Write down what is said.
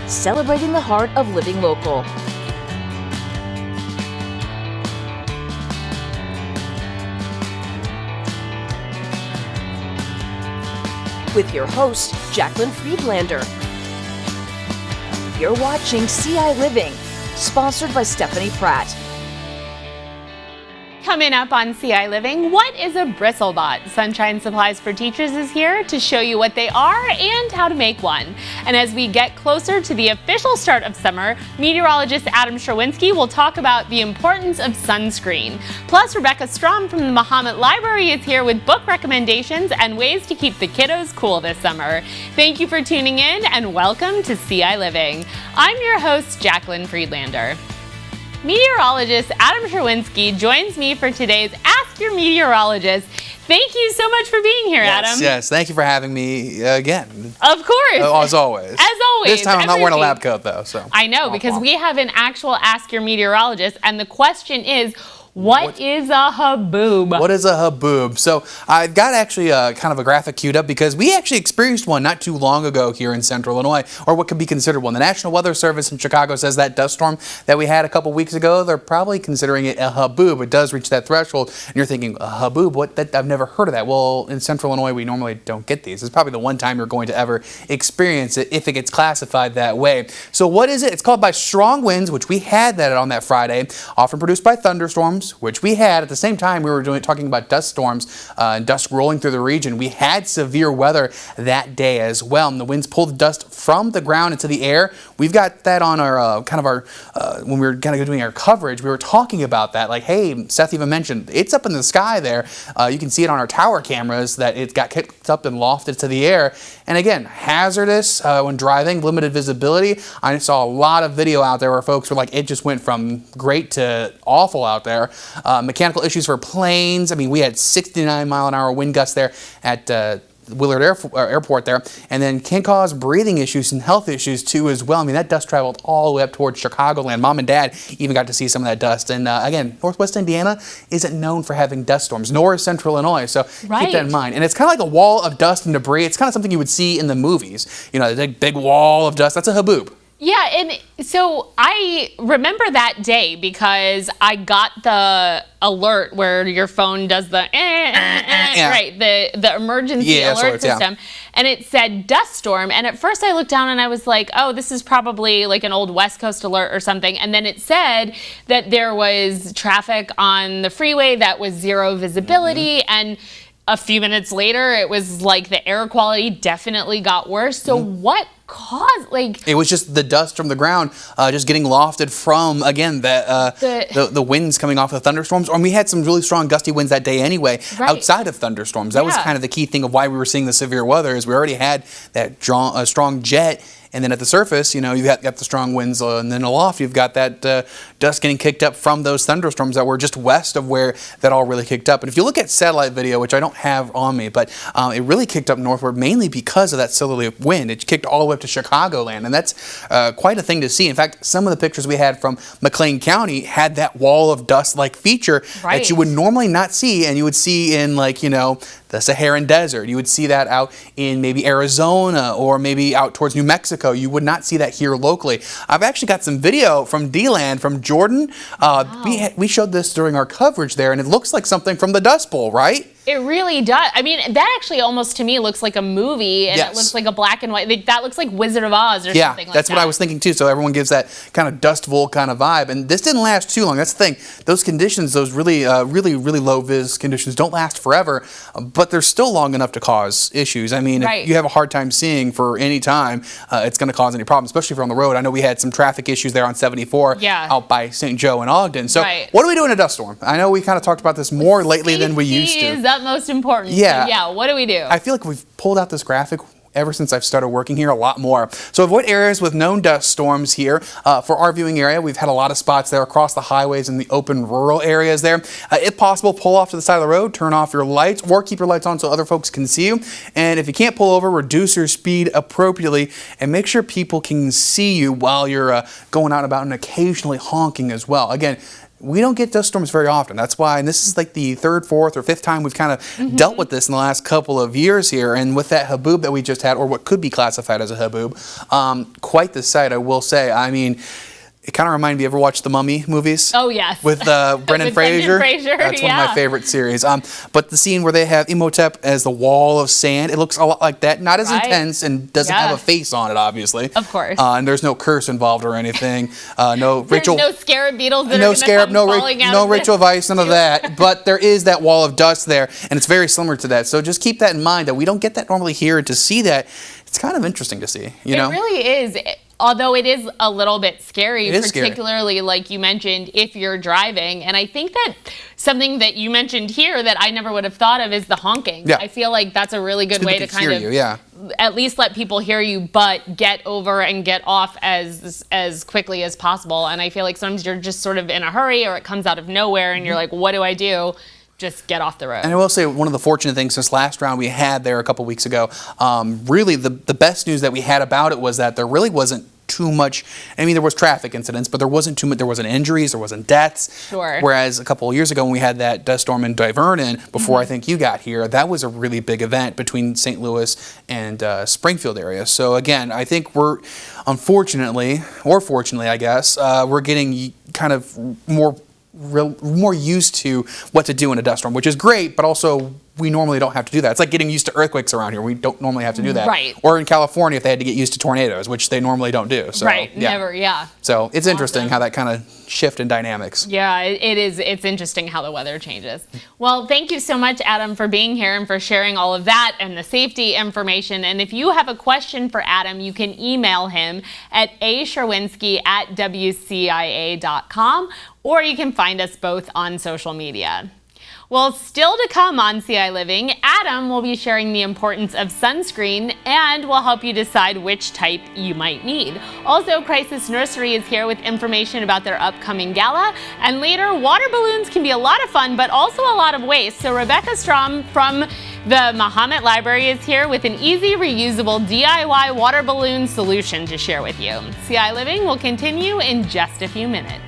celebrating the heart of living local. With your host, Jaclyn Friedlander. You're watching ciLiving, sponsored by Stephanie Pratt. Coming up on ciLiving, what is a bristlebot? Sunshine Supplies for Teachers is here to show you what they are and how to make one. And as we get closer to the official start of summer, meteorologist Adam Sherwinski will talk about the importance of sunscreen. Plus, Rebecca Strom from the Muhammad Library is here with book recommendations and ways to keep the kiddos cool this summer. Thank you for tuning in and welcome to ciLiving. I'm your host, Jaclyn Friedlander. Meteorologist Adam Sherwinski joins me for today's Ask Your Meteorologist. Thank you so much for being here, Adam. Yes, thank you for having me again. Of course. As always. As always. This time I'm not wearing a lab coat, though. So I know, because we have an actual Ask Your Meteorologist, and the question is, what is a haboob? What is a haboob? So I've got actually kind of a graphic queued up because we actually experienced one not too long ago here in central Illinois, or what could be considered one. The National Weather Service in Chicago says that dust storm that we had a couple weeks ago, they're probably considering it a haboob. It does reach that threshold, and you're thinking, a haboob? What? I've never heard of that. Well, in central Illinois, we normally don't get these. It's probably the one time you're going to ever experience it if it gets classified that way. So what is it? It's called by strong winds, which we had that on that Friday, often produced by thunderstorms, which we had at the same time we were talking about dust storms and dust rolling through the region. We had severe weather that day as well, and the winds pulled the dust from the ground into the air. We've got that on our when we were kind of doing our coverage, we were talking about that. Like, hey, Seth even mentioned it's up in the sky there. You can see it on our tower cameras that it got kicked up and lofted to the air. And again, hazardous when driving, limited visibility. I saw a lot of video out there where folks were like, it just went from great to awful out there. Mechanical issues for planes. I mean, we had 69-mile-an-hour wind gusts there at Willard Airport there, and then can cause breathing issues and health issues too as well. I mean, that dust traveled all the way up towards Chicagoland. Mom and Dad even got to see some of that dust. And again, Northwest Indiana isn't known for having dust storms, nor is Central Illinois, so keep that in mind. And it's kind of like a wall of dust and debris. It's kind of something you would see in the movies. You know, the big wall of dust. That's a haboob. Yeah, and so I remember that day because I got the alert where your phone does the right, the emergency alert system, and it said dust storm. And at first I looked down and I was like, oh, this is probably like an old West Coast alert or something. And then it said that there was traffic on the freeway that was zero visibility, and a few minutes later it was like the air quality definitely got worse. So what caused, like, it was just the dust from the ground just getting lofted from, again, the winds coming off of thunderstorms. And we had some really strong gusty winds that day anyway, outside of thunderstorms. That was kind of the key thing of why we were seeing the severe weather, is we already had that strong jet. And then at the surface, you know, you've got the strong winds, and then aloft, you've got that dust getting kicked up from those thunderstorms that were just west of where that all really kicked up. And if you look at satellite video, which I don't have on me, but it really kicked up northward mainly because of that southerly wind. It kicked all the way up to Chicagoland, and that's quite a thing to see. In fact, some of the pictures we had from McLean County had that wall of dust-like feature that you would normally not see, and you would see in, like, you know, the Saharan Desert. You would see that out in maybe Arizona or maybe out towards New Mexico. You would not see that here locally. I've actually got some video from D-Land, from Jordan. We showed this during our coverage there, and it looks like something from the Dust Bowl, right? It really does. I mean, that actually almost to me looks like a movie, and it looks like a black and white. That looks like Wizard of Oz or something like that. Yeah, that's what I was thinking too. So everyone gives that kind of Dust Bowl kind of vibe. And this didn't last too long. That's the thing. Those conditions, those really low vis conditions, don't last forever, but they're still long enough to cause issues. I mean, if you have a hard time seeing for any time, it's going to cause any problems, especially if you're on the road. I know we had some traffic issues there on 74 out by St. Joe and Ogden. So what do we do in a dust storm? I know we kind of talked about this more lately than we used to. Safety is utmost important. Yeah, what do we do? I feel like we've pulled out this graphic ever since I've started working here a lot more. So avoid areas with known dust storms here. For our viewing area, we've had a lot of spots there across the highways and the open rural areas there. If possible, pull off to the side of the road, turn off your lights, or keep your lights on so other folks can see you. And if you can't pull over, reduce your speed appropriately and make sure people can see you while you're going out and about, and occasionally honking as well. Again, we don't get dust storms very often. That's why, and this is like the third, fourth, or fifth time we've kind of dealt with this in the last couple of years here. And with that Haboob that we just had, or what could be classified as a Haboob, quite the sight, I will say. I mean, it kind of reminded me, ever watched the Mummy movies? Oh, yes. With Brendan Fraser? That's one of my favorite series. But the scene where they have Imhotep as the wall of sand, it looks a lot like that. Not as intense and doesn't have a face on it, obviously. Of course. And there's no curse involved or anything. There's Rachel, no scarab beetles that are falling out. No Rachel Weisz, none of that. But there is that wall of dust there, and it's very similar to that. So just keep that in mind, that we don't get that normally here, and to see that, it's kind of interesting to see. You know? It really is. Although it is a little bit scary, particularly scary. like you mentioned, if you're driving. And I think that something that you mentioned here that I never would have thought of is the honking. Yeah. I feel like that's a really good way to kind of at least let people hear you, but get over and get off as quickly as possible. And I feel like sometimes you're just sort of in a hurry, or it comes out of nowhere and you're like, what do I do? Just get off the road. And I will say, one of the fortunate things this last round we had there a couple weeks ago, really the best news that we had about it was that there really wasn't too much. I mean, there was traffic incidents, but there wasn't too much. There wasn't injuries, there wasn't deaths. Sure. Whereas a couple of years ago when we had that dust storm in Divernon, before I think you got here, that was a really big event between St. Louis and Springfield area. So again, I think we're, unfortunately, or fortunately, I guess, we're getting kind of more used to what to do in a dust storm, which is great, but also we normally don't have to do that. It's like getting used to earthquakes around here. We don't normally have to do that. Right. Or in California, if they had to get used to tornadoes, which they normally don't do. So, right, never, So it's interesting how that kind of shift in dynamics. Yeah, it is. It's interesting how the weather changes. Well, thank you so much, Adam, for being here and for sharing all of that and the safety information. And if you have a question for Adam, you can email him at asherwinski@wcia.com, or you can find us both on social media. Well, still to come on ciLiving, Adam will be sharing the importance of sunscreen and will help you decide which type you might need. Also, Crisis Nursery is here with information about their upcoming gala. And later, water balloons can be a lot of fun, but also a lot of waste. So Rebecca Strom from the Mahomet Library is here with an easy, reusable DIY water balloon solution to share with you. ciLiving will continue in just a few minutes.